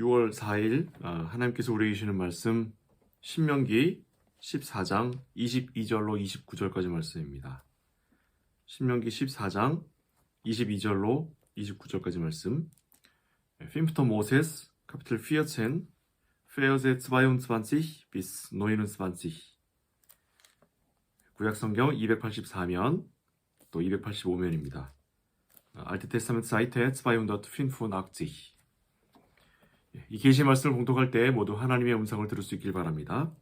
6월 4일 하나님께서 우리에게 주시는 말씀 신명기 14장 22절로 29절까지 말씀입니다. 신명기 14장 22절로 29절까지 말씀. 5. Moses Kapitel 14 Verse 22 bis 29. 구약성경 284면 또 285면입니다. Alte Testament Seite 285. 이 계시 말씀을 봉독할 때 모두 하나님의 음성을 들을 수 있길 바랍니다.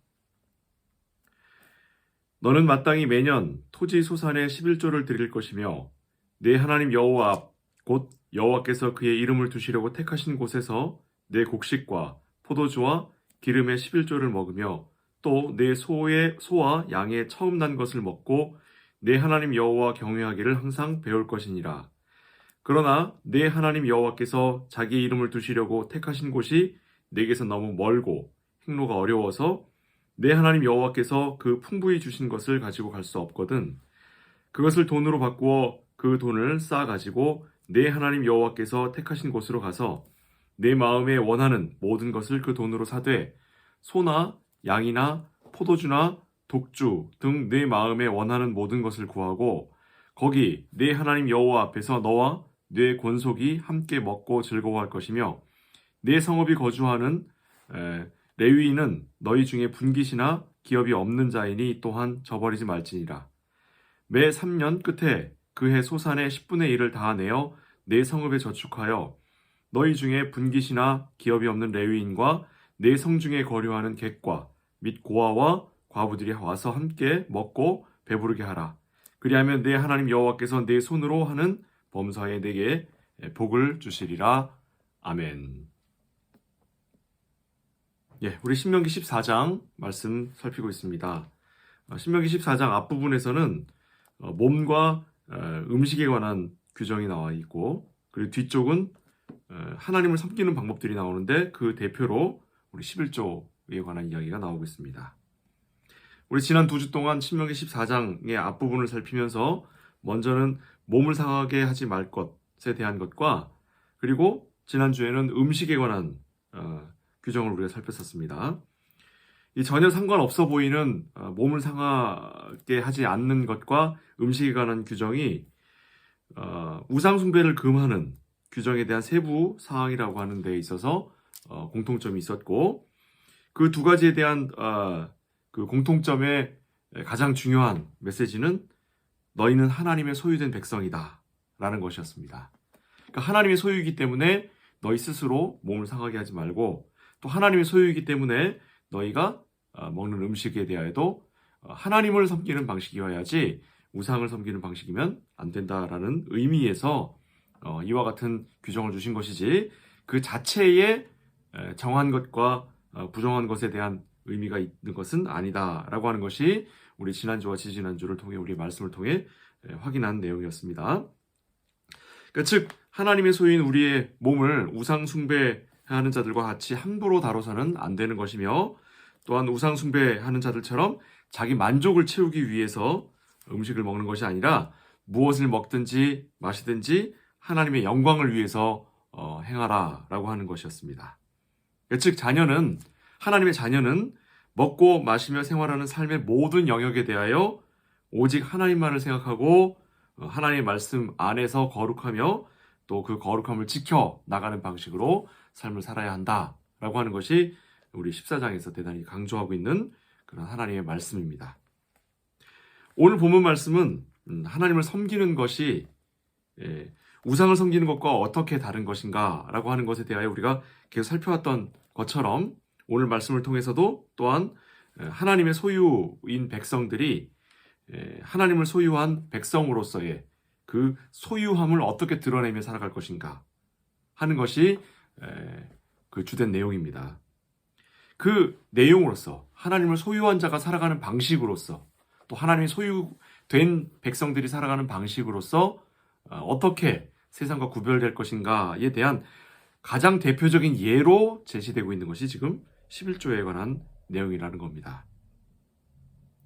너는 마땅히 매년 토지 소산의 11조를 드릴 것이며 내 하나님 여호와 앞 곧 여호와께서 그의 이름을 두시려고 택하신 곳에서 내 곡식과 포도주와 기름의 11조를 먹으며 또 내 소와 양의 처음 난 것을 먹고 내 하나님 여호와 경외하기를 항상 배울 것이니라. 그러나 내 하나님 여호와께서 자기 이름을 두시려고 택하신 곳이 내게서 너무 멀고 행로가 어려워서 내 하나님 여호와께서 그 풍부히 주신 것을 가지고 갈 수 없거든. 그것을 돈으로 바꾸어 그 돈을 쌓아 가지고 내 하나님 여호와께서 택하신 곳으로 가서 내 마음에 원하는 모든 것을 그 돈으로 사되 소나 양이나 포도주나 독주 등 내 마음에 원하는 모든 것을 구하고 거기 내 하나님 여호와 앞에서 너와 내 권속이 함께 먹고 즐거워할 것이며 내 성읍이 거주하는 레위인은 너희 중에 분깃이나 기업이 없는 자이니 또한 저버리지 말지니라. 매 3년 끝에 그 해 소산의 10분의 1을 다 내어 내 성읍에 저축하여 너희 중에 분깃이나 기업이 없는 레위인과 내 성중에 거류하는 객과 및 고아와 과부들이 와서 함께 먹고 배부르게 하라. 그리하면 내 하나님 여호와께서 내 손으로 하는 범사에 내게 복을 주시리라. 아멘. 우리 신명기 14장 말씀 살피고 있습니다. 신명기 14장 앞부분에서는 몸과 음식에 관한 규정이 나와 있고, 그리고 뒤쪽은 하나님을 섬기는 방법들이 나오는데 그 대표로 우리 11조에 관한 이야기가 나오고 있습니다. 우리 지난 2주 동안 신명기 14장의 앞부분을 살피면서 먼저는 몸을 상하게 하지 말 것에 대한 것과, 그리고 지난주에는 음식에 관한 규정을 우리가 살폈었습니다. 이 전혀 상관없어 보이는 몸을 상하게 하지 않는 것과 음식에 관한 규정이 우상 숭배를 금하는 규정에 대한 세부 사항이라고 하는 데 있어서 공통점이 있었고, 그 두 가지에 대한 그 공통점의 가장 중요한 메시지는 너희는 하나님의 소유된 백성이다 라는 것이었습니다. 그러니까 하나님의 소유이기 때문에 너희 스스로 몸을 상하게 하지 말고, 또 하나님의 소유이기 때문에 너희가 먹는 음식에 대하여도 하나님을 섬기는 방식이어야지 우상을 섬기는 방식이면 안 된다라는 의미에서 이와 같은 규정을 주신 것이지, 그 자체에 정한 것과 부정한 것에 대한 의미가 있는 것은 아니다라고 하는 것이 우리 지난주와 지지난주를 통해 우리의 말씀을 통해 확인한 내용이었습니다. 그러니까 즉 하나님의 소유인 우리의 몸을 우상 숭배하는 자들과 같이 함부로 다뤄서는 안 되는 것이며, 또한 우상 숭배하는 자들처럼 자기 만족을 채우기 위해서 음식을 먹는 것이 아니라 무엇을 먹든지 마시든지 하나님의 영광을 위해서 행하라라고 하는 것이었습니다. 그러니까 즉 하나님의 자녀는 먹고 마시며 생활하는 삶의 모든 영역에 대하여 오직 하나님만을 생각하고 하나님의 말씀 안에서 거룩하며 또 그 거룩함을 지켜 나가는 방식으로 삶을 살아야 한다라고 하는 것이 우리 14장에서 대단히 강조하고 있는 그런 하나님의 말씀입니다. 오늘 본문 말씀은 하나님을 섬기는 것이 우상을 섬기는 것과 어떻게 다른 것인가 라고 하는 것에 대하여 우리가 계속 살펴왔던 것처럼 오늘 말씀을 통해서도 또한 하나님의 소유인 백성들이 하나님을 소유한 백성으로서의 그 소유함을 어떻게 드러내며 살아갈 것인가 하는 것이 그 주된 내용입니다. 그 내용으로서 하나님을 소유한 자가 살아가는 방식으로서, 또 하나님의 소유된 백성들이 살아가는 방식으로서 어떻게 세상과 구별될 것인가에 대한 가장 대표적인 예로 제시되고 있는 것이 지금 11조에 관한 내용이라는 겁니다.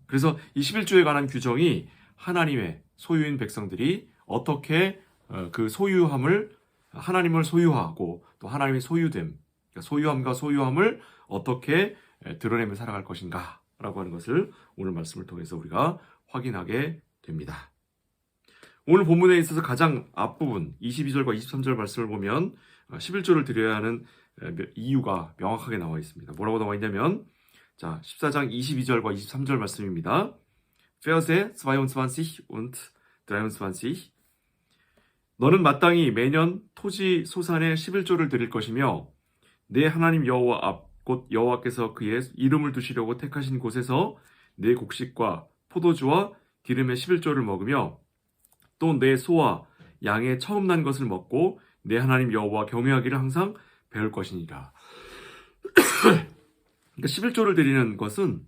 그래서 이 11조에 관한 규정이 하나님의 소유인 백성들이 어떻게 그 소유함을, 하나님을 소유하고 또 하나님의 소유됨, 그러니까 소유함과 소유함을 어떻게 드러내며 살아갈 것인가 라고 하는 것을 오늘 말씀을 통해서 우리가 확인하게 됩니다. 오늘 본문에 있어서 가장 앞부분 22절과 23절 말씀을 보면 11조를 드려야 하는 이유가 명확하게 나와 있습니다. 뭐라고 나와 있냐면 자, 14장 22절과 23절 말씀입니다. Verse 22 und 23 너는 마땅히 매년 토지 소산의 11조를 드릴 것이며 내 하나님 여호와 앞 곧 여호와께서 그의 이름을 두시려고 택하신 곳에서 내 곡식과 포도주와 기름의 11조를 먹으며 또 내 소와 양의 처음 난 것을 먹고 내 하나님 여호와 경외하기를 항상 배울 것이니라. 그러니까 11조를 드리는 것은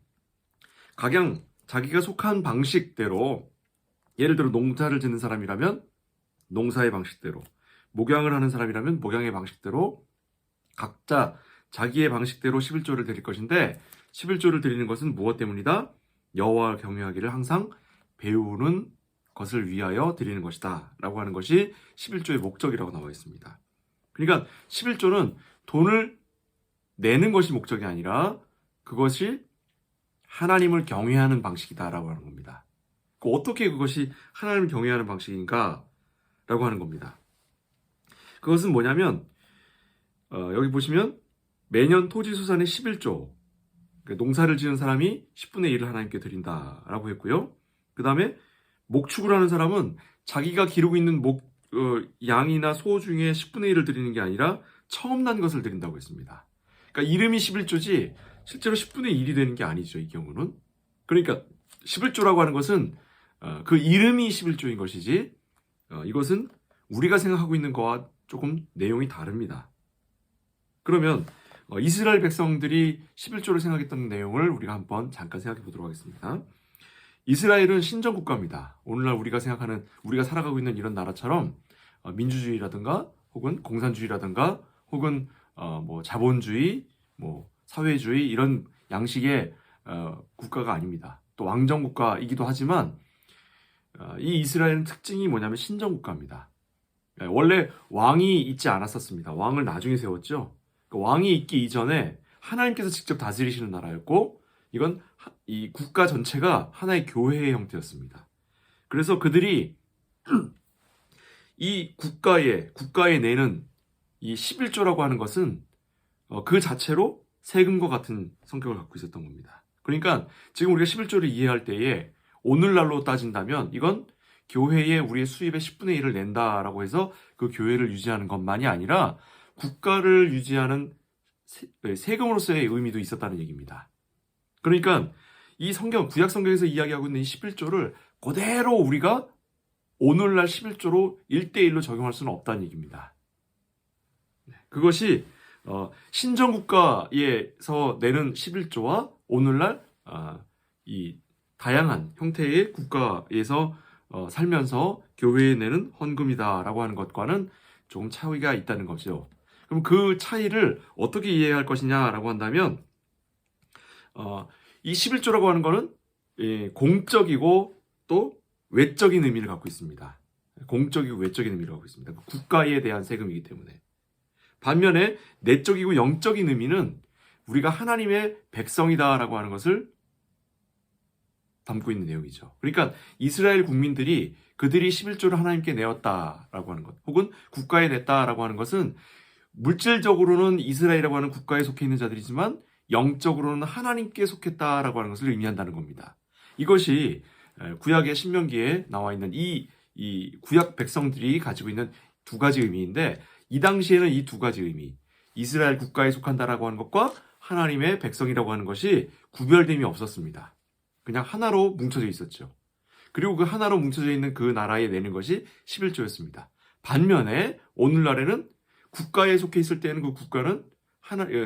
각양 자기가 속한 방식대로 예를 들어 농사를 짓는 사람이라면 농사의 방식대로 목양을 하는 사람이라면 목양의 방식대로 각자 자기의 방식대로 11조를 드릴 것인데 11조를 드리는 것은 무엇 때문이다? 여호와 경외하기를 항상 배우는 것을 위하여 드리는 것이다 라고 하는 것이 11조의 목적이라고 나와 있습니다. 그러니까 11조는 돈을 내는 것이 목적이 아니라 그것이 하나님을 경외하는 방식이다라고 하는 겁니다. 어떻게 그것이 하나님을 경외하는 방식인가 라고 하는 겁니다. 그것은 뭐냐면 여기 보시면 매년 토지소산의 11조 그러니까 농사를 지은 사람이 10분의 1을 하나님께 드린다라고 했고요. 그 다음에 목축을 하는 사람은 자기가 기르고 있는 양이나 소 중에 10분의 1을 드리는 게 아니라 처음 난 것을 드린다고 했습니다. 그러니까 이름이 11조지 실제로 10분의 1이 되는 게 아니죠. 이 경우는. 그러니까 11조라고 하는 것은 그 이름이 11조인 것이지 이것은 우리가 생각하고 있는 것과 조금 내용이 다릅니다. 그러면 이스라엘 백성들이 11조를 생각했던 내용을 우리가 한번 잠깐 생각해 보도록 하겠습니다. 이스라엘은 신정국가입니다. 오늘날 우리가 생각하는 우리가 살아가고 있는 이런 나라처럼 민주주의라든가 혹은 공산주의라든가 혹은 뭐 자본주의, 뭐 사회주의 이런 양식의 국가가 아닙니다. 또 왕정국가이기도 하지만 이 이스라엘은 특징이 뭐냐면 신정국가입니다. 원래 왕이 있지 않았었습니다. 왕을 나중에 세웠죠. 왕이 있기 이전에 하나님께서 직접 다스리시는 나라였고 이건 이 국가 전체가 하나의 교회의 형태였습니다. 그래서 그들이 이 국가에 내는 이 11조라고 하는 것은 그 자체로 세금과 같은 성격을 갖고 있었던 겁니다. 그러니까 지금 우리가 11조를 이해할 때에 오늘날로 따진다면 이건 교회에 우리의 수입의 10분의 1을 낸다라고 해서 그 교회를 유지하는 것만이 아니라 국가를 유지하는 세금으로서의 의미도 있었다는 얘기입니다. 그러니까 이 구약 성경에서 이야기하고 있는 이 11조를 그대로 우리가 오늘날 11조로 1대1로 적용할 수는 없다는 얘기입니다. 그것이 신정국가에서 내는 11조와 오늘날 이 다양한 형태의 국가에서 살면서 교회에 내는 헌금이다라고 하는 것과는 조금 차이가 있다는 거죠. 그럼 그 차이를 어떻게 이해할 것이냐라고 한다면 이 11조라고 하는 거는 공적이고 또 외적인 의미를 갖고 있습니다. 공적이고 외적인 의미를 갖고 있습니다. 국가에 대한 세금이기 때문에. 반면에 내적이고 영적인 의미는 우리가 하나님의 백성이다라고 하는 것을 담고 있는 내용이죠. 그러니까 이스라엘 국민들이 그들이 11조를 하나님께 내었다라고 하는 것 혹은 국가에 냈다라고 하는 것은 물질적으로는 이스라엘이라고 하는 국가에 속해 있는 자들이지만 영적으로는 하나님께 속했다라고 하는 것을 의미한다는 겁니다. 이것이 구약의 신명기에 나와 있는 이 구약 백성들이 가지고 있는 두 가지 의미인데 이 당시에는 이 두 가지 의미 이스라엘 국가에 속한다라고 하는 것과 하나님의 백성이라고 하는 것이 구별됨이 없었습니다. 그냥 하나로 뭉쳐져 있었죠. 그리고 그 하나로 뭉쳐져 있는 그 나라에 내는 것이 11조였습니다. 반면에 오늘날에는 국가에 속해 있을 때는 그 국가는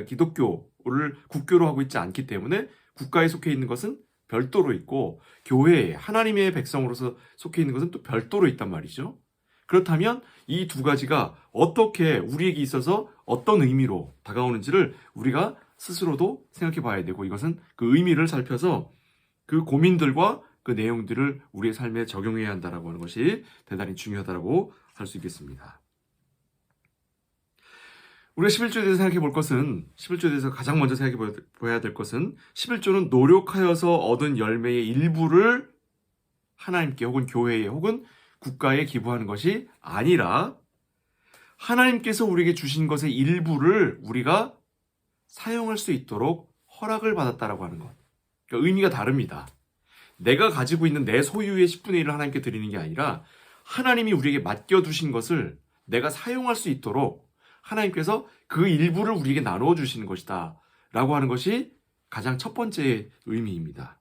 기독교를 국교로 하고 있지 않기 때문에 국가에 속해 있는 것은 별도로 있고 교회에 하나님의 백성으로서 속해 있는 것은 또 별도로 있단 말이죠. 그렇다면 이 두 가지가 어떻게 우리에게 있어서 어떤 의미로 다가오는지를 우리가 스스로도 생각해 봐야 되고 이것은 그 의미를 살펴서 그 고민들과 그 내용들을 우리의 삶에 적용해야 한다라고 하는 것이 대단히 중요하다고 할 수 있겠습니다. 우리가 11조에 대해서 생각해 볼 것은 11조에 대해서 가장 먼저 생각해 봐야 될 것은 11조는 노력하여서 얻은 열매의 일부를 하나님께 혹은 교회에 혹은 국가에 기부하는 것이 아니라 하나님께서 우리에게 주신 것의 일부를 우리가 사용할 수 있도록 허락을 받았다라고 하는 것. 그러니까 의미가 다릅니다. 내가 가지고 있는 내 소유의 10분의 1을 하나님께 드리는 게 아니라 하나님이 우리에게 맡겨두신 것을 내가 사용할 수 있도록 하나님께서 그 일부를 우리에게 나누어 주시는 것이다 라고 하는 것이 가장 첫 번째 의미입니다.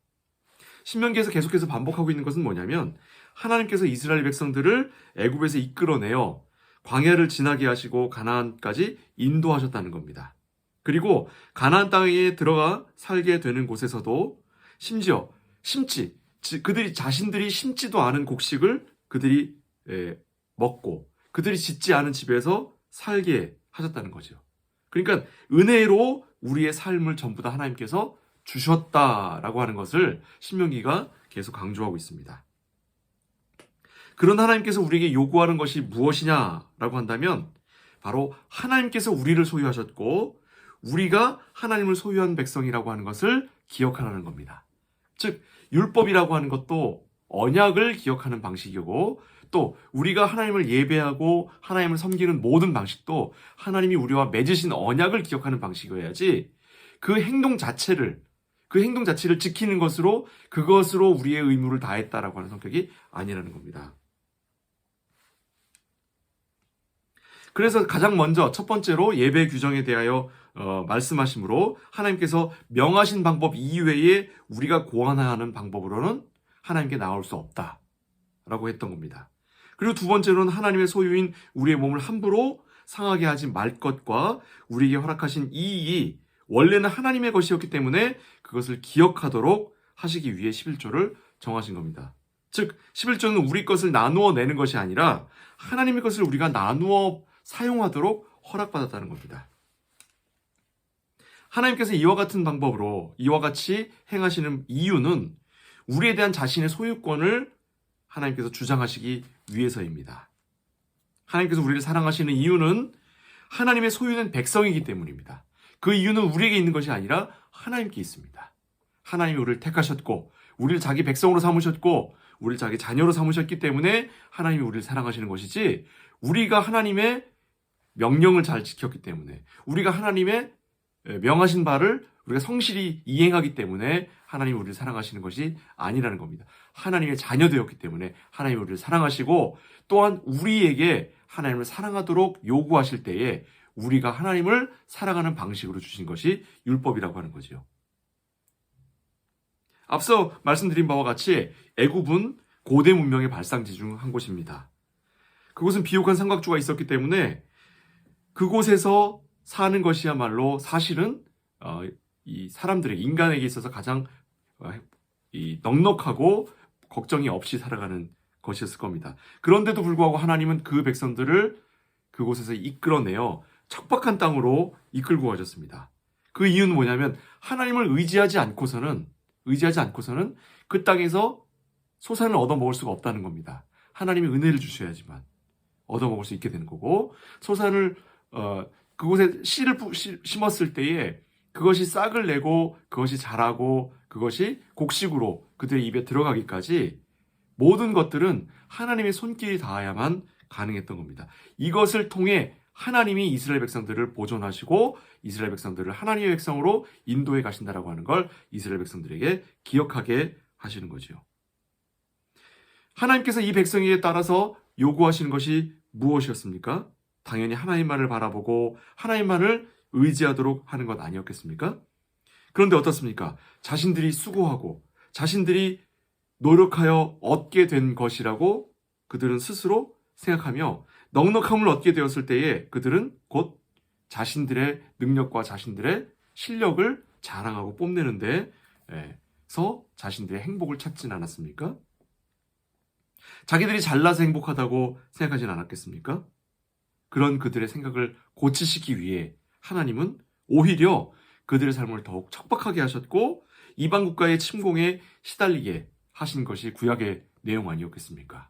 신명기에서 계속해서 반복하고 있는 것은 뭐냐면 하나님께서 이스라엘 백성들을 애굽에서 이끌어내어 광야를 지나게 하시고 가나안까지 인도하셨다는 겁니다. 그리고 가나안 땅에 들어가 살게 되는 곳에서도 심지어 그들이 자신들이 심지도 않은 곡식을 그들이 먹고 그들이 짓지 않은 집에서 살게 하셨다는 거죠. 그러니까 은혜로 우리의 삶을 전부 다 하나님께서 주셨다라고 하는 것을 신명기가 계속 강조하고 있습니다. 그런 하나님께서 우리에게 요구하는 것이 무엇이냐라고 한다면 바로 하나님께서 우리를 소유하셨고 우리가 하나님을 소유한 백성이라고 하는 것을 기억하라는 겁니다. 즉 율법이라고 하는 것도 언약을 기억하는 방식이고 또 우리가 하나님을 예배하고 하나님을 섬기는 모든 방식도 하나님이 우리와 맺으신 언약을 기억하는 방식이어야지 그 행동 자체를 지키는 그것으로 우리의 의무를 다했다라고 하는 성격이 아니라는 겁니다. 그래서 가장 먼저 첫 번째로 예배 규정에 대하여 말씀하심으로 하나님께서 명하신 방법 이외에 우리가 고안하는 방법으로는 하나님께 나올 수 없다라고 했던 겁니다. 그리고 두 번째로는 하나님의 소유인 우리의 몸을 함부로 상하게 하지 말 것과 우리에게 허락하신 이익이 원래는 하나님의 것이었기 때문에 그것을 기억하도록 하시기 위해 11조를 정하신 겁니다. 즉 11조는 우리 것을 나누어 내는 것이 아니라 하나님의 것을 우리가 나누어 사용하도록 허락받았다는 겁니다. 하나님께서 이와 같이 행하시는 이유는 우리에 대한 자신의 소유권을 하나님께서 주장하시기 위해서입니다. 하나님께서 우리를 사랑하시는 이유는 하나님의 소유는 백성이기 때문입니다. 그 이유는 우리에게 있는 것이 아니라 하나님께 있습니다. 하나님이 우리를 택하셨고 우리를 자기 백성으로 삼으셨고 우리를 자기 자녀로 삼으셨기 때문에 하나님이 우리를 사랑하시는 것이지 우리가 하나님의 명령을 잘 지켰기 때문에 우리가 하나님의 명하신 바를 우리가 성실히 이행하기 때문에 하나님이 우리를 사랑하시는 것이 아니라는 겁니다. 하나님의 자녀되었기 때문에 하나님이 우리를 사랑하시고 또한 우리에게 하나님을 사랑하도록 요구하실 때에 우리가 하나님을 사랑하는 방식으로 주신 것이 율법이라고 하는 거죠. 앞서 말씀드린 바와 같이 애굽은 고대 문명의 발상지 중 한 곳입니다. 그곳은 비옥한 삼각주가 있었기 때문에 그곳에서 사는 것이야말로 사실은 이 사람들의 인간에게 있어서 가장 넉넉하고 걱정이 없이 살아가는 것이었을 겁니다. 그런데도 불구하고 하나님은 그 백성들을 그곳에서 이끌어내어 척박한 땅으로 이끌고 가셨습니다. 그 이유는 뭐냐면 하나님을 의지하지 않고서는 그 땅에서 소산을 얻어먹을 수가 없다는 겁니다. 하나님이 은혜를 주셔야지만 얻어먹을 수 있게 되는 거고 소산을 그곳에 씨를 심었을 때에 그것이 싹을 내고 그것이 자라고 그것이 곡식으로 그들의 입에 들어가기까지 모든 것들은 하나님의 손길이 닿아야만 가능했던 겁니다. 이것을 통해 하나님이 이스라엘 백성들을 보존하시고 이스라엘 백성들을 하나님의 백성으로 인도해 가신다라고 하는 걸 이스라엘 백성들에게 기억하게 하시는 거죠. 하나님께서 이 백성에게 따라서 요구하시는 것이 무엇이었습니까? 당연히 하나님만을 바라보고 하나님만을 의지하도록 하는 것 아니었겠습니까? 그런데 어떻습니까? 자신들이 수고하고 자신들이 노력하여 얻게 된 것이라고 그들은 스스로 생각하며 넉넉함을 얻게 되었을 때에 그들은 곧 자신들의 능력과 자신들의 실력을 자랑하고 뽐내는 데서 자신들의 행복을 찾진 않았습니까? 자기들이 잘나서 행복하다고 생각하진 않았겠습니까? 그런 그들의 생각을 고치시기 위해 하나님은 오히려 그들의 삶을 더욱 척박하게 하셨고 이방 국가의 침공에 시달리게 하신 것이 구약의 내용 아니었겠습니까?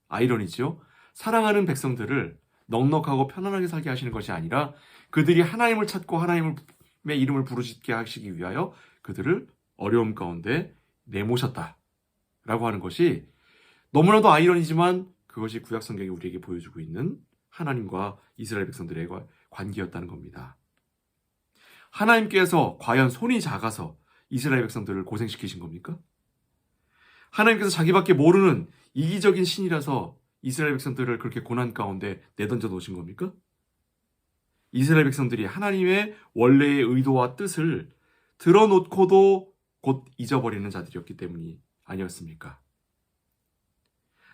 아이러니죠. 사랑하는 백성들을 넉넉하고 편안하게 살게 하시는 것이 아니라 그들이 하나님을 찾고 하나님의 이름을 부르짖게 하시기 위하여 그들을 어려움 가운데 내모셨다라고 하는 것이 너무나도 아이러니지만 그것이 구약 성경이 우리에게 보여주고 있는 하나님과 이스라엘 백성들의 관계였다는 겁니다. 하나님께서 과연 손이 작아서 이스라엘 백성들을 고생시키신 겁니까? 하나님께서 자기밖에 모르는 이기적인 신이라서 이스라엘 백성들을 그렇게 고난 가운데 내던져 놓으신 겁니까? 이스라엘 백성들이 하나님의 원래의 의도와 뜻을 드러놓고도 곧 잊어버리는 자들이었기 때문이 아니었습니까?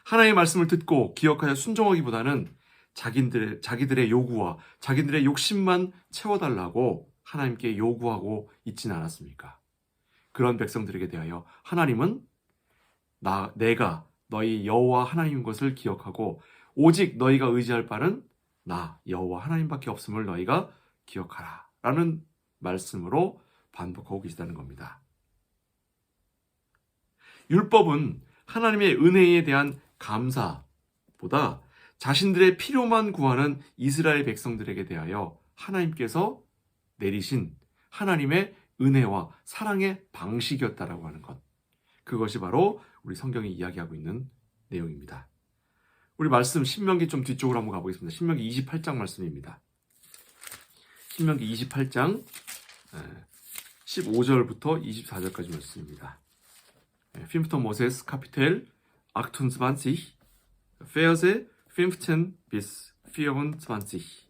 하나님의 말씀을 듣고 기억하여 순종하기보다는 자기들의 요구와 자기들의 욕심만 채워달라고 하나님께 요구하고 있지는 않았습니까? 그런 백성들에게 대하여 하나님은 내가 너희 여호와 하나님인 것을 기억하고 오직 너희가 의지할 바는 나 여호와 하나님밖에 없음을 너희가 기억하라 라는 말씀으로 반복하고 계시다는 겁니다. 율법은 하나님의 은혜에 대한 감사보다 자신들의 필요만 구하는 이스라엘 백성들에게 대하여 하나님께서 내리신 하나님의 은혜와 사랑의 방식이었다라고 하는 것. 그것이 바로 우리 성경이 이야기하고 있는 내용입니다. 우리 말씀 신명기 좀 뒤쪽으로 한번 가보겠습니다. 신명기 28장 말씀입니다. 신명기 28장 15절부터 24절까지 말씀입니다. 5. Moses Kapitel 28, Verse 15 bis 24.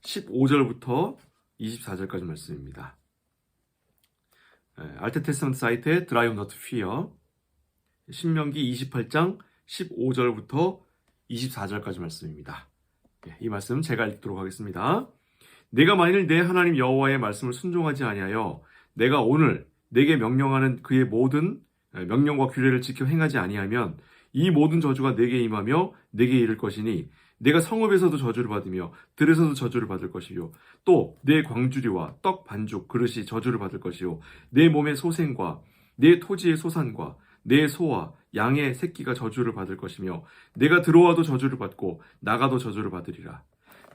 15절부터 24절까지 말씀입니다. 알트 테스트먼트 사이트에 드라이브 너트 피어 신명기 28장 15절부터 24절까지 말씀입니다. 이 말씀 제가 읽도록 하겠습니다. 내가 만일 내 하나님 여호와의 말씀을 순종하지 아니하여 내가 오늘 내게 명령하는 그의 모든 명령과 규례를 지켜 행하지 아니하면 이 모든 저주가 내게 임하며 내게 이를 것이니 내가 성읍에서도 저주를 받으며 들에서도 저주를 받을 것이요 또 내 광주리와 떡 반죽 그릇이 저주를 받을 것이요 내 몸의 소생과 내 토지의 소산과 내 소와 양의 새끼가 저주를 받을 것이며 내가 들어와도 저주를 받고 나가도 저주를 받으리라.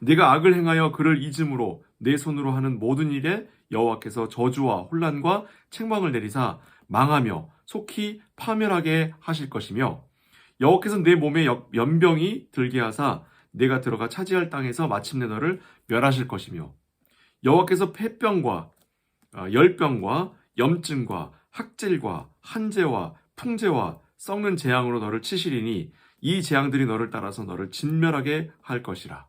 내가 악을 행하여 그를 잊음으로 내 손으로 하는 모든 일에 여호와께서 저주와 혼란과 책망을 내리사 망하며 속히 파멸하게 하실 것이며 여호와께서 내 몸에 연병이 들게 하사 내가 들어가 차지할 땅에서 마침내 너를 멸하실 것이며 여호와께서 폐병과 열병과 염증과 학질과 한재와 풍재와 썩는 재앙으로 너를 치시리니 이 재앙들이 너를 따라서 너를 진멸하게 할 것이라.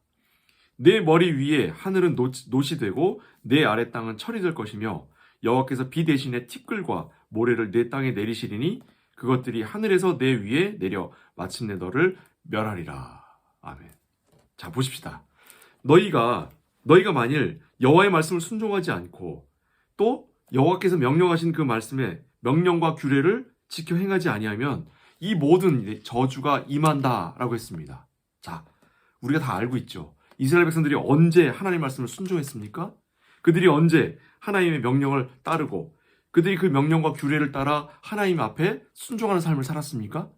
내 머리 위에 하늘은 놋이 되고 내 아래 땅은 철이 될 것이며 여호와께서 비 대신에 티끌과 모래를 내 땅에 내리시리니 그것들이 하늘에서 내 위에 내려 마침내 너를 멸하리라. 아멘. 자, 보십시다. 너희가 만일 여호와의 말씀을 순종하지 않고 또 여호와께서 명령하신 그 말씀의 명령과 규례를 지켜 행하지 아니하면 이 모든 저주가 임한다라고 했습니다. 자, 우리가 다 알고 있죠. 이스라엘 백성들이 언제 하나님의 말씀을 순종했습니까? 그들이 언제 하나님의 명령을 따르고 그들이 그 명령과 규례를 따라 하나님 앞에 순종하는 삶을 살았습니까?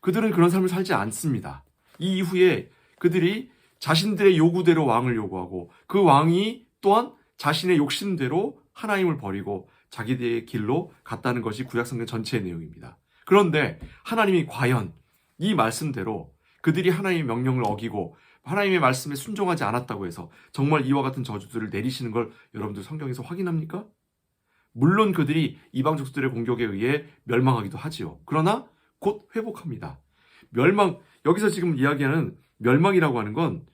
그들은 그런 삶을 살지 않습니다. 이 이후에 그들이 자신들의 요구대로 왕을 요구하고 그 왕이 또한 자신의 욕심대로 하나님을 버리고 자기들의 길로 갔다는 것이 구약성경 전체의 내용입니다. 그런데 하나님이 과연 이 말씀대로 그들이 하나님의 명령을 어기고 하나님의 말씀에 순종하지 않았다고 해서 정말 이와 같은 저주들을 내리시는 걸 여러분들 성경에서 확인합니까? 물론 그들이 이방 족속들의 공격에 의해 멸망하기도 하지요. 그러나 곧 회복합니다. 여기서 지금 이야기하는 멸망이라고 하는 건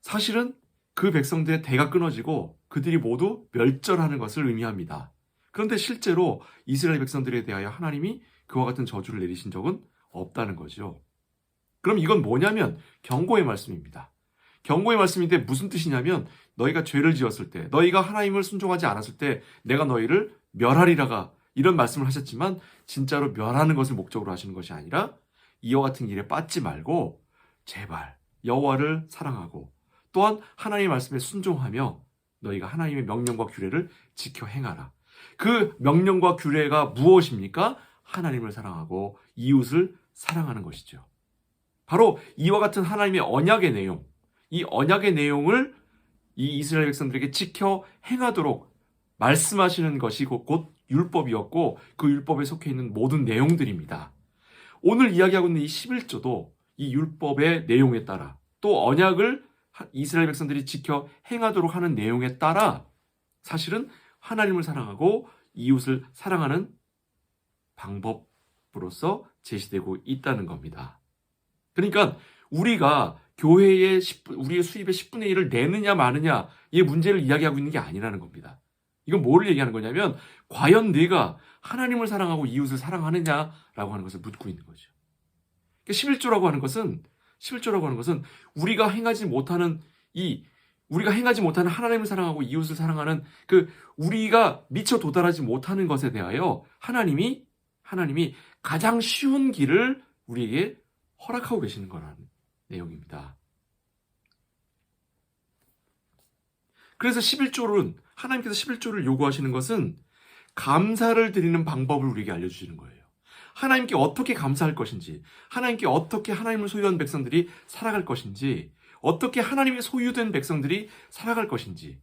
사실은 그 백성들의 대가 끊어지고 그들이 모두 멸절하는 것을 의미합니다. 그런데 실제로 이스라엘 백성들에 대하여 하나님이 그와 같은 저주를 내리신 적은 없다는 거죠. 그럼 이건 뭐냐면 경고의 말씀입니다. 경고의 말씀인데 무슨 뜻이냐면 너희가 죄를 지었을 때, 너희가 하나님을 순종하지 않았을 때 내가 너희를 멸하리라가 이런 말씀을 하셨지만 진짜로 멸하는 것을 목적으로 하시는 것이 아니라 이와 같은 일에 빠지지 말고 제발 여호와를 사랑하고 또한 하나님의 말씀에 순종하며 너희가 하나님의 명령과 규례를 지켜 행하라. 그 명령과 규례가 무엇입니까? 하나님을 사랑하고 이웃을 사랑하는 것이죠. 바로 이와 같은 하나님의 언약의 내용, 이 언약의 내용을 이 이스라엘 백성들에게 지켜 행하도록 말씀하시는 것이 곧 율법이었고 그 율법에 속해 있는 모든 내용들입니다. 오늘 이야기하고 있는 이 11조도 이 율법의 내용에 따라 또 언약을 이스라엘 백성들이 지켜 행하도록 하는 내용에 따라 사실은 하나님을 사랑하고 이웃을 사랑하는 방법으로서 제시되고 있다는 겁니다. 그러니까 우리가 교회의 우리의 수입의 10분의 1을 내느냐 마느냐 이 문제를 이야기하고 있는 게 아니라는 겁니다. 이건 뭘 얘기하는 거냐면 과연 내가 하나님을 사랑하고 이웃을 사랑하느냐라고 하는 것을 묻고 있는 거죠. 11조라고 하는 것은 우리가 행하지 못하는 하나님을 사랑하고 이웃을 사랑하는 우리가 미처 도달하지 못하는 것에 대하여 하나님이 가장 쉬운 길을 우리에게 허락하고 계시는 거라는 내용입니다. 그래서 하나님께서 11조를 요구하시는 것은 감사를 드리는 방법을 우리에게 알려주시는 거예요. 하나님께 어떻게 감사할 것인지, 하나님께 어떻게 하나님을 소유한 백성들이 살아갈 것인지, 어떻게 하나님의 소유된 백성들이 살아갈 것인지에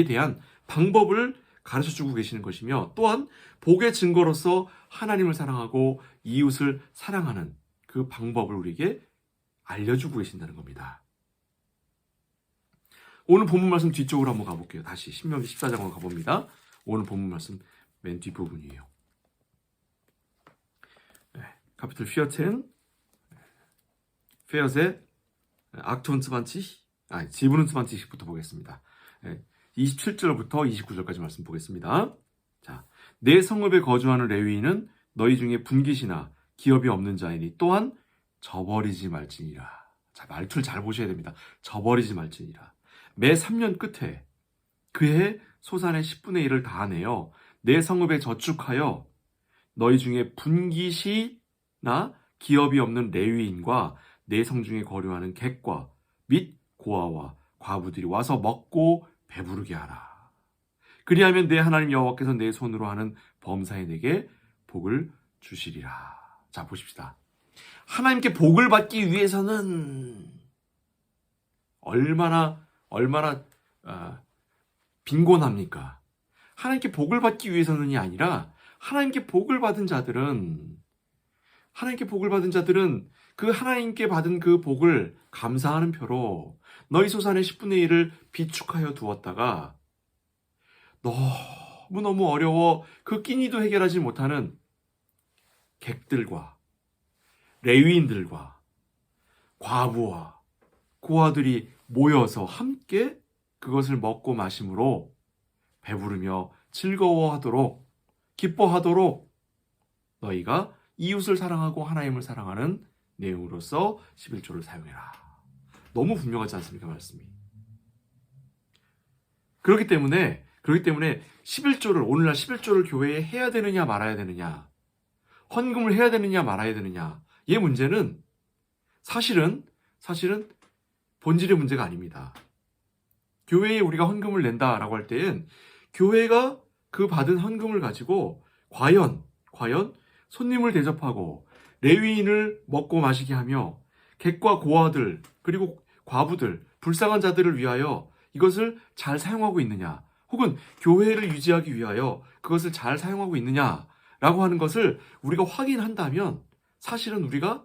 대한 방법을 가르쳐주고 계시는 것이며 또한 복의 증거로서 하나님을 사랑하고 이웃을 사랑하는 그 방법을 우리에게 알려주고 계신다는 겁니다. 오늘 본문 말씀 뒤쪽으로 한번 가볼게요. 다시 신명기 14장으로 가봅니다. 오늘 본문 말씀 맨 뒷부분이에요. Kapitel 14, Verse 28, 27부터 보겠습니다. 27절부터 29절까지 말씀 보겠습니다. 자, 내 성읍에 거주하는 레위인은 너희 중에 분깃이나 기업이 없는 자이니 또한 저버리지 말지니라. 자, 말투를 잘 보셔야 됩니다. 저버리지 말지니라. 매 3년 끝에 그해 소산의 10분의 1을 다하내어 내 성읍에 저축하여 너희 중에 분깃이나 기업이 없는 레위인과 내 성중에 거류하는 객과 및 고아와 과부들이 와서 먹고 배부르게 하라. 그리하면 내 하나님 여호와께서 내 손으로 하는 범사에 내게 복을 주시리라. 자, 보십시다. 하나님께 복을 받기 위해서는 얼마나 빈곤합니까? 하나님께 복을 받기 위해서는이 아니라 하나님께 복을 받은 자들은 그 하나님께 받은 그 복을 감사하는 표로 너희 소산의 10분의 1을 비축하여 두었다가 너무너무 어려워 그 끼니도 해결하지 못하는 객들과 레위인들과 과부와 고아들이 모여서 함께 그것을 먹고 마심으로 배부르며 즐거워하도록 기뻐하도록 너희가 이웃을 사랑하고 하나님을 사랑하는 내용으로서 11조를 사용해라. 너무 분명하지 않습니까? 말씀이. 그렇기 때문에 11조를 오늘날 11조를 교회에 해야 되느냐 말아야 되느냐, 헌금을 해야 되느냐 말아야 되느냐, 이 문제는 사실은 본질의 문제가 아닙니다. 교회에 우리가 헌금을 낸다라고 할 때엔 교회가 그 받은 헌금을 가지고 과연 손님을 대접하고 레위인을 먹고 마시게 하며 객과 고아들 그리고 과부들 불쌍한 자들을 위하여 이것을 잘 사용하고 있느냐, 혹은 교회를 유지하기 위하여 그것을 잘 사용하고 있느냐라고 하는 것을 우리가 확인한다면 사실은 우리가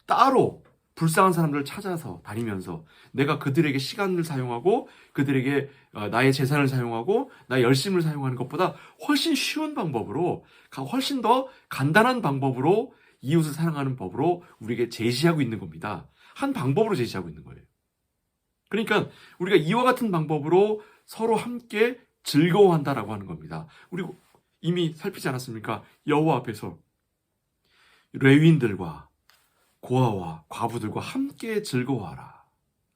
따로 불쌍한 사람들을 찾아서 다니면서 내가 그들에게 시간을 사용하고 그들에게 나의 재산을 사용하고 나의 열심을 사용하는 것보다 훨씬 쉬운 방법으로, 훨씬 더 간단한 방법으로 이웃을 사랑하는 법으로 우리에게 제시하고 있는 겁니다. 한 방법으로 제시하고 있는 거예요. 그러니까 우리가 이와 같은 방법으로 서로 함께 즐거워한다라고 하는 겁니다. 우리 이미 살피지 않았습니까? 여호와 앞에서 레위인들과 고아와 과부들과 함께 즐거워하라.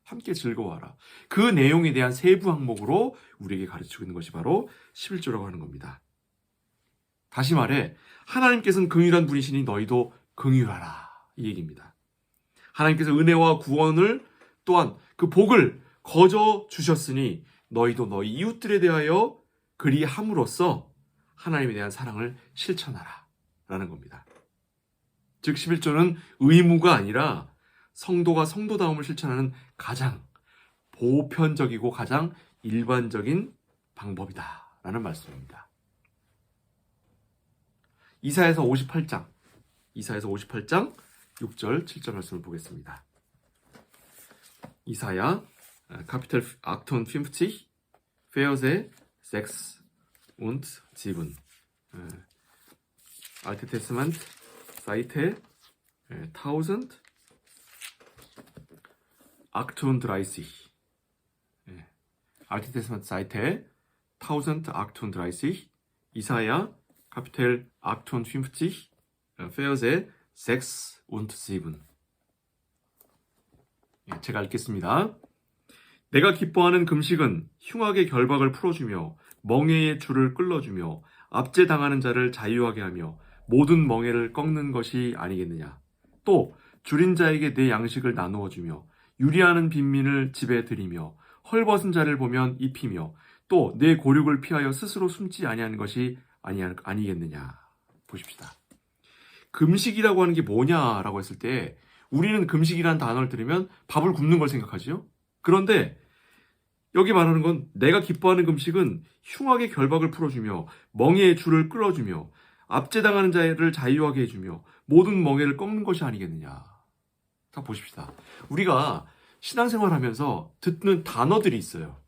함께 즐거워하라. 그 내용에 대한 세부 항목으로 우리에게 가르치고 있는 것이 바로 11조라고 하는 겁니다. 다시 말해 하나님께서는 긍휼한 분이시니 너희도 긍휼하라. 이 얘기입니다. 하나님께서 은혜와 구원을 또한 그 복을 거저 주셨으니 너희도 너희 이웃들에 대하여 그리함으로써 하나님에 대한 사랑을 실천하라. 라는 겁니다. 즉 11조는 의무가 아니라 성도가 성도다움을 실천하는 가장 보편적이고 가장 일반적인 방법이다 라는 말씀입니다. 이사야서 58장 6절 7절 말씀을 보겠습니다. 이사야 Kapitel 58 Verse 6 und 7 Alte Testament Seite 1038 Alte Testament Seite 1038 이사야 Kapitel 58 Verse 6 und 7 제가 읽겠습니다. 내가 기뻐하는 금식은 흉악의 결박을 풀어주며 멍에의 줄을 끌어주며 압제당하는 자를 자유하게 하며 모든 멍에를 꺾는 것이 아니겠느냐. 또 줄인 자에게 내 양식을 나누어 주며 유리하는 빈민을 집에 들이며 헐벗은 자를 보면 입히며 또 내 고륙을 피하여 스스로 숨지 아니하는 것이 아니겠느냐. 보십시다. 금식이라고 하는 게 뭐냐라고 했을 때 우리는 금식이라는 단어를 들으면 밥을 굶는 걸 생각하지요. 그런데 여기 말하는 건 내가 기뻐하는 금식은 흉악의 결박을 풀어주며 멍에의 줄을 끌어주며 압제당하는 자를 자유하게 해주며 모든 멍에를 꺾는 것이 아니겠느냐. 자, 보십시다. 우리가 신앙생활하면서 듣는 단어들이 있어요.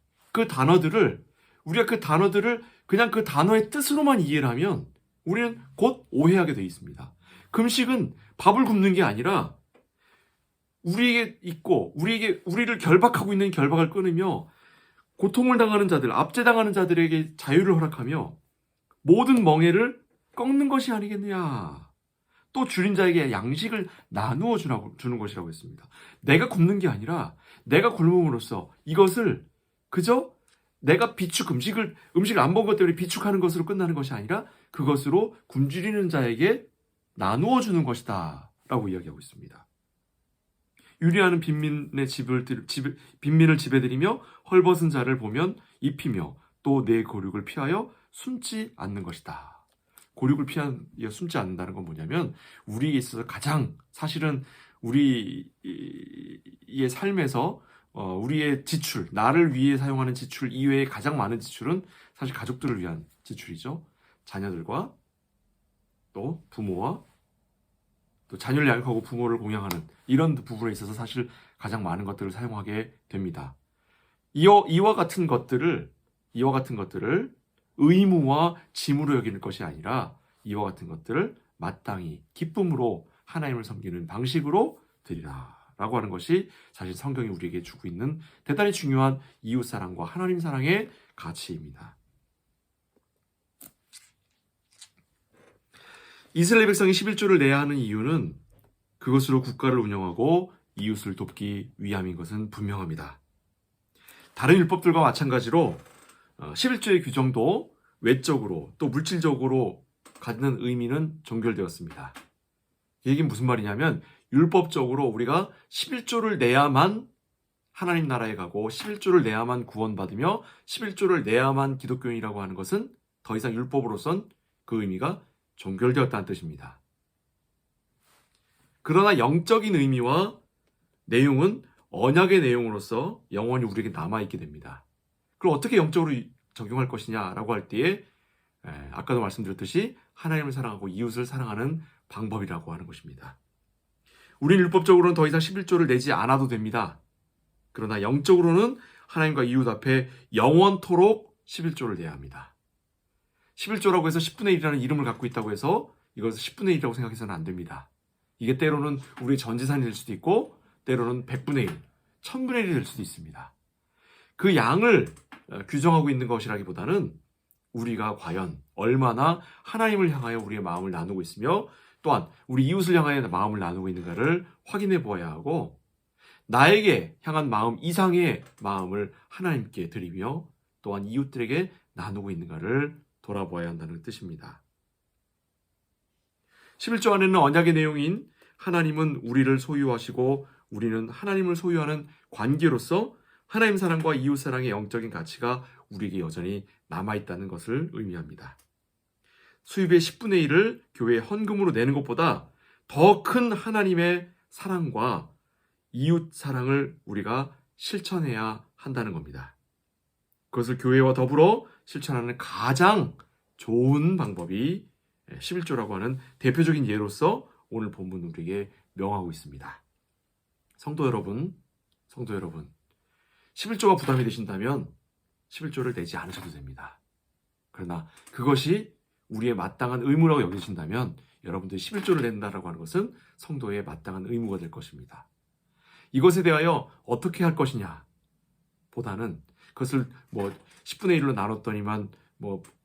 우리가 그 단어들을 그냥 그 단어의 뜻으로만 이해를 하면 우리는 곧 오해하게 되어 있습니다. 금식은 밥을 굶는 게 아니라 우리에게 있고 우리를 결박하고 있는 결박을 끊으며 고통을 당하는 자들, 압제당하는 자들에게 자유를 허락하며 모든 멍에를 꺾는 것이 아니겠느냐. 또 줄인 자에게 양식을 나누어 주는 것이라고 했습니다. 내가 굶는 게 아니라 내가 굶음으로써 이것을 그저 내가 음식을 안 먹은 것 때문에 비축하는 것으로 끝나는 것이 아니라 그것으로 굶주리는 자에게 나누어 주는 것이다 라고 이야기하고 있습니다. 유리하는 빈민을 집에 들이며 헐벗은 자를 보면 입히며 또 내 고륙을 피하여 숨지 않는 것이다. 고륙을 피하여 숨지 않는다는 건 뭐냐면 우리에 있어서 가장 사실은 우리의 삶에서 우리의 지출, 나를 위해 사용하는 지출 이외에 가장 많은 지출은 사실 가족들을 위한 지출이죠. 자녀들과 또 부모와 또 자녀를 양육하고 부모를 공양하는 이런 부분에 있어서 사실 가장 많은 것들을 사용하게 됩니다. 이와 같은 것들을 의무와 짐으로 여기는 것이 아니라 이와 같은 것들을 마땅히 기쁨으로 하나님을 섬기는 방식으로 드리라 라고 하는 것이 사실 성경이 우리에게 주고 있는 대단히 중요한 이웃사랑과 하나님 사랑의 가치입니다. 이스라엘 백성이 11조를 내야 하는 이유는 그것으로 국가를 운영하고 이웃을 돕기 위함인 것은 분명합니다. 다른 율법들과 마찬가지로 11조의 규정도 외적으로 또 물질적으로 갖는 의미는 종결되었습니다. 이 얘기는 무슨 말이냐면 율법적으로 우리가 11조를 내야만 하나님 나라에 가고 11조를 내야만 구원받으며 11조를 내야만 기독교인이라고 하는 것은 더 이상 율법으로선 그 의미가 종결되었다는 뜻입니다. 그러나 영적인 의미와 내용은 언약의 내용으로서 영원히 우리에게 남아있게 됩니다. 그럼 어떻게 영적으로 적용할 것이냐라고 할 때에 아까도 말씀드렸듯이 하나님을 사랑하고 이웃을 사랑하는 방법이라고 하는 것입니다. 우리는 율법적으로는 더 이상 11조를 내지 않아도 됩니다. 그러나 영적으로는 하나님과 이웃 앞에 영원토록 11조를 내야 합니다. 11조라고 해서 10분의 1이라는 이름을 갖고 있다고 해서 이것을 10분의 1이라고 생각해서는 안 됩니다. 이게 때로는 우리의 전 재산이 될 수도 있고 때로는 100분의 1, 1000분의 1이 될 수도 있습니다. 그 양을 규정하고 있는 것이라기보다는 우리가 과연 얼마나 하나님을 향하여 우리의 마음을 나누고 있으며 또한 우리 이웃을 향하여 마음을 나누고 있는가를 확인해 보아야 하고 나에게 향한 마음 이상의 마음을 하나님께 드리며 또한 이웃들에게 나누고 있는가를 돌아보아야 한다는 뜻입니다. 11조 안에는 언약의 내용인 하나님은 우리를 소유하시고 우리는 하나님을 소유하는 관계로서 하나님 사랑과 이웃 사랑의 영적인 가치가 우리에게 여전히 남아있다는 것을 의미합니다. 수입의 10분의 1을 교회에 헌금으로 내는 것보다 더 큰 하나님의 사랑과 이웃 사랑을 우리가 실천해야 한다는 겁니다. 그것을 교회와 더불어 실천하는 가장 좋은 방법이 11조라고 하는 대표적인 예로서 오늘 본문 우리에게 명하고 있습니다. 성도 여러분, 11조가 부담이 되신다면 11조를 내지 않으셔도 됩니다. 그러나 그것이 우리의 마땅한 의무라고 여기신다면 여러분들이 11조를 낸다라고 하는 것은 성도의 마땅한 의무가 될 것입니다. 이것에 대하여 어떻게 할 것이냐 보다는 그것을 10분의 1로 나눴더니만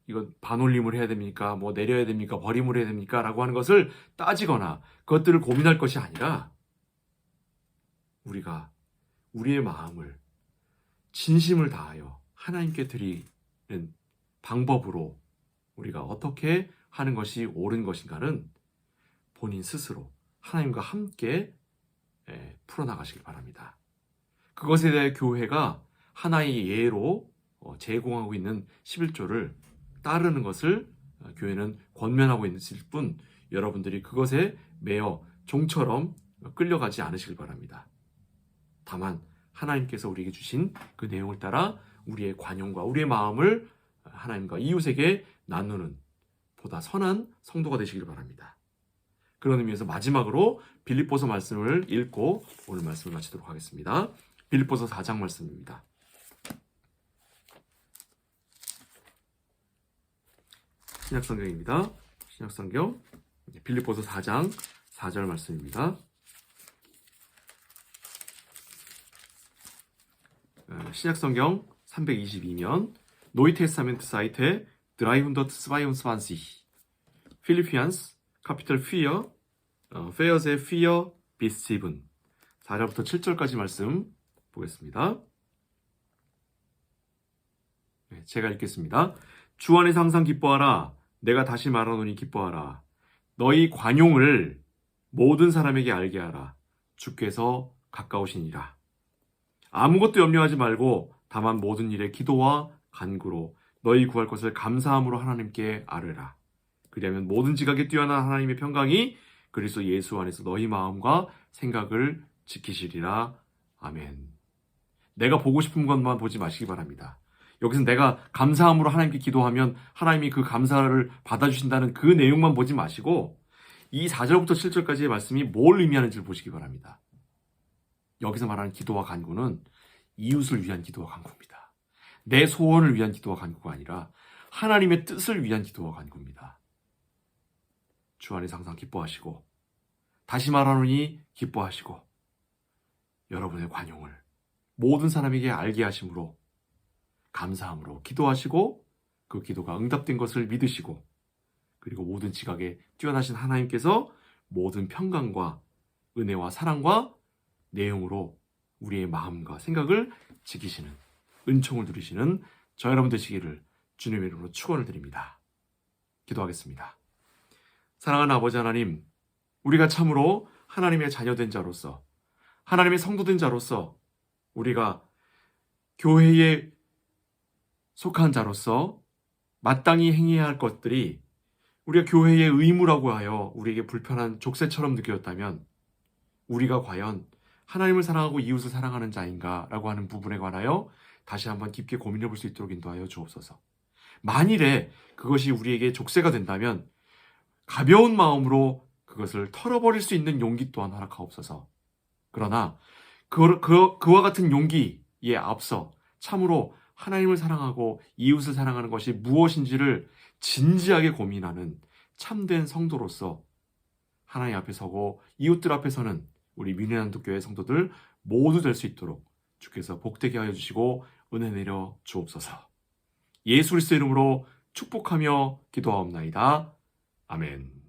이거 반올림을 해야 됩니까? 내려야 됩니까? 버림을 해야 됩니까? 라고 하는 것을 따지거나 그것들을 고민할 것이 아니라 우리가 우리의 마음을 진심을 다하여 하나님께 드리는 방법으로 우리가 어떻게 하는 것이 옳은 것인가는 본인 스스로 하나님과 함께 풀어나가시길 바랍니다. 그것에 대해 교회가 하나의 예로 제공하고 있는 11조를 따르는 것을 교회는 권면하고 있을 뿐 여러분들이 그것에 매여 종처럼 끌려가지 않으시길 바랍니다. 다만 하나님께서 우리에게 주신 그 내용을 따라 우리의 관용과 우리의 마음을 하나님과 이웃에게 나누는 보다 선한 성도가 되시길 바랍니다. 그런 의미에서 마지막으로 빌립보서 말씀을 읽고 오늘 말씀을 마치도록 하겠습니다. 빌립보서 4장 말씀입니다. 신약성경입니다. 신약성경 빌립보서 4장 4절 말씀입니다. 신약성경 322면 Neue Testament Seite 322 Philippians Kapitel 4 Verse 4 bis 7 4절부터 7절까지 말씀 보겠습니다. 제가 읽겠습니다. 주 안에서 항상 기뻐하라. 내가 다시 말하노니 기뻐하라. 너희 관용을 모든 사람에게 알게 하라. 주께서 가까우시니라. 아무것도 염려하지 말고 다만 모든 일에 기도와 간구로 너희 구할 것을 감사함으로 하나님께 아뢰라. 그리하면 모든 지각에 뛰어난 하나님의 평강이 그리스도 예수 안에서 너희 마음과 생각을 지키시리라. 아멘. 내가 보고 싶은 것만 보지 마시기 바랍니다. 여기서 내가 감사함으로 하나님께 기도하면 하나님이 그 감사를 받아주신다는 그 내용만 보지 마시고 이 4절부터 7절까지의 말씀이 뭘 의미하는지를 보시기 바랍니다. 여기서 말하는 기도와 간구는 이웃을 위한 기도와 간구입니다. 내 소원을 위한 기도와 간구가 아니라 하나님의 뜻을 위한 기도와 간구입니다. 주 안에서 항상 기뻐하시고 다시 말하노니 기뻐하시고 여러분의 관용을 모든 사람에게 알게 하심으로 감사함으로 기도하시고 그 기도가 응답된 것을 믿으시고 그리고 모든 지각에 뛰어나신 하나님께서 모든 평강과 은혜와 사랑과 내용으로 우리의 마음과 생각을 지키시는 은총을 누리시는 저 여러분 되시기를 주님의 이름으로 축원을 드립니다. 기도하겠습니다. 사랑하는 아버지 하나님, 우리가 참으로 하나님의 자녀된 자로서 하나님의 성도된 자로서 우리가 교회에 속한 자로서 마땅히 행해야 할 것들이 우리가 교회의 의무라고 하여 우리에게 불편한 족쇄처럼 느껴졌다면 우리가 과연 하나님을 사랑하고 이웃을 사랑하는 자인가라고 하는 부분에 관하여 다시 한번 깊게 고민해 볼 수 있도록 인도하여 주옵소서. 만일에 그것이 우리에게 족쇄가 된다면 가벼운 마음으로 그것을 털어버릴 수 있는 용기 또한 허락하옵소서. 그러나 그와 같은 용기에 앞서 참으로 하나님을 사랑하고 이웃을 사랑하는 것이 무엇인지를 진지하게 고민하는 참된 성도로서 하나님 앞에 서고 이웃들 앞에 서는 우리 미래난독교회 성도들 모두 될 수 있도록 주께서 복되게 하여 주시고 은혜 내려 주옵소서. 예수 그리스도 이름으로 축복하며 기도하옵나이다. 아멘.